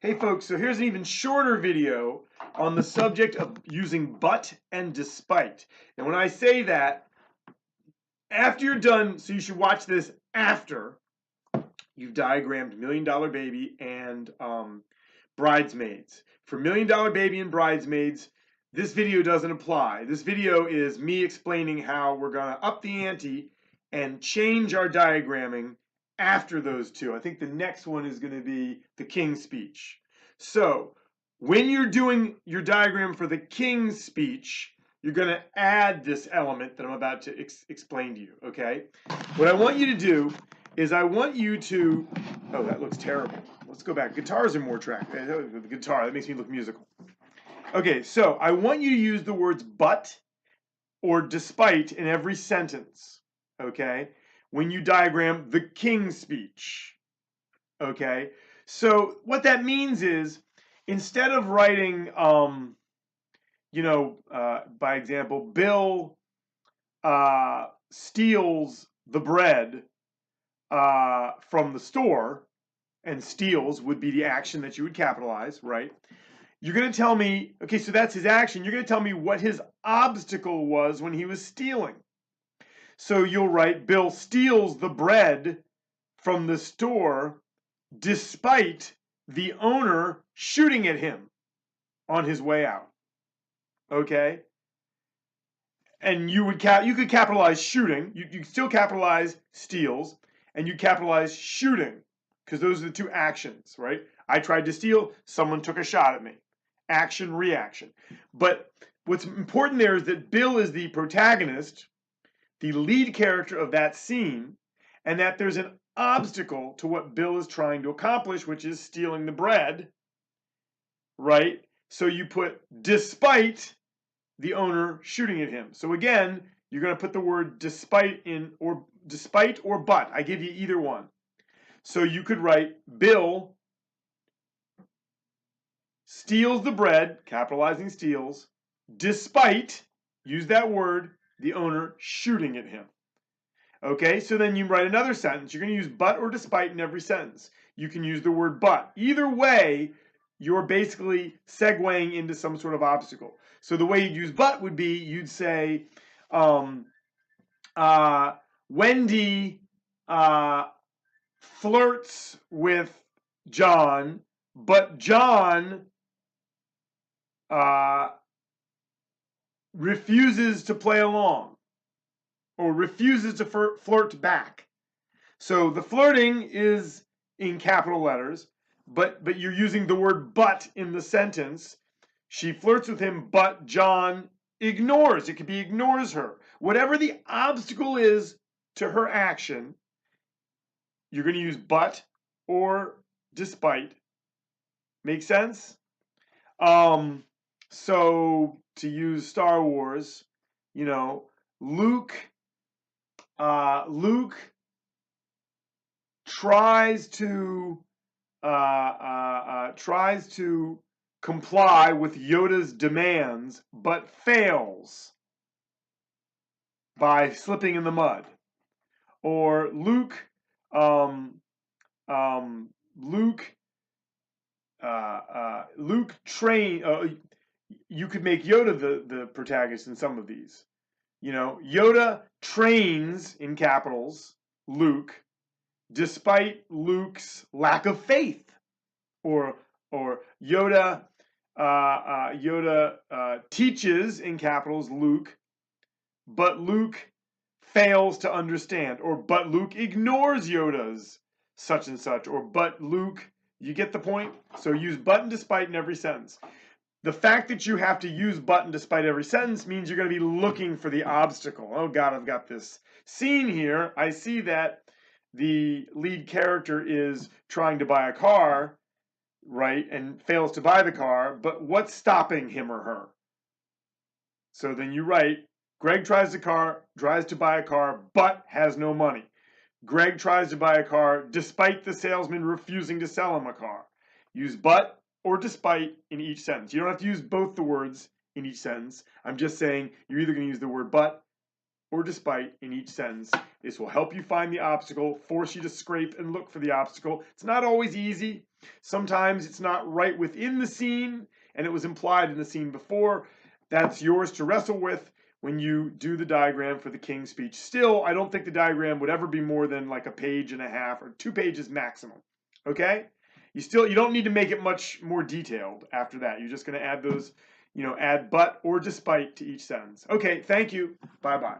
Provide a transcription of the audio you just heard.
Hey folks, so here's an even shorter video on the subject of using but and despite. And when I say that, after you're done, so you should watch this after you've diagrammed Million Dollar Baby and Bridesmaids. For Million Dollar Baby and Bridesmaids, this video doesn't apply. This video is me explaining how we're going to up the ante and change our diagramming after those two. I think the next one is going to be the King's Speech. So when you're doing your diagram for the King's Speech, you're going to add this element that I'm about to explain to you, okay? What I want you to do is I want you to, oh, that looks terrible. Let's go back. Guitars are more attractive. The guitar, that makes me look musical. Okay, so I want you to use the words but or despite in every sentence, okay? When you diagram the King's Speech, okay? So what that means is instead of writing, by example, Bill steals the bread from the store, and steals would be the action that you would capitalize, right? You're going to tell me, okay, so that's his action. You're going to tell me what his obstacle was when he was stealing. So you'll write, Bill steals the bread from the store despite the owner shooting at him on his way out. Okay? And you could capitalize shooting. You still capitalize steals, and you capitalize shooting, because those are the two actions, right? I tried to steal, someone took a shot at me. Action, reaction. But what's important there is that Bill is the protagonist, the lead character of that scene, and that there's an obstacle to what Bill is trying to accomplish, which is stealing the bread, right? So you put despite the owner shooting at him. So again, you're going to put the word despite in, or despite or but. I give you either one. So you could write Bill steals the bread, capitalizing steals, despite, use that word, the owner shooting at him. Okay, so then you write another sentence. You're going to use but or despite in every sentence. You can use the word but. Either way, you're basically segueing into some sort of obstacle. So the way you'd use but would be, you'd say, Wendy flirts with John, but John refuses to play along, or refuses to flirt back. So the flirting is in capital letters, but you're using the word but in the sentence. She flirts with him, but John ignores. It could be ignores her. Whatever the obstacle is to her action, you're going to use but or despite. Make sense? So to use Star Wars, Luke tries to comply with Yoda's demands, but fails by slipping in the mud. Or Luke you could make Yoda the protagonist in some of these. Yoda trains, in capitals, Luke, despite Luke's lack of faith. Or Yoda teaches, in capitals, Luke, but Luke fails to understand. Or but Luke ignores Yoda's such and such. Or but Luke, you get the point? So use but and despite in every sentence. The fact that you have to use but and despite every sentence means you're going to be looking for the obstacle. Oh God, I've got this scene here. I see that the lead character is trying to buy a car, right, and fails to buy the car, but what's stopping him or her? So then you write, Greg tries to buy a car, but has no money. Greg tries to buy a car despite the salesman refusing to sell him a car. Use but or despite in each sentence. You don't have to use both the words in each sentence. I'm just saying you're either going to use the word but or despite in each sentence. This will help you find the obstacle, force you to scrape and look for the obstacle. It's not always easy. Sometimes it's not right within the scene and it was implied in the scene before. That's yours to wrestle with when you do the diagram for the King's Speech. Still, I don't think the diagram would ever be more than like a page and a half or 2 pages maximum. Okay? You don't need to make it much more detailed after that. You're just going to add those, add but or despite to each sentence. Okay, thank you. Bye-bye.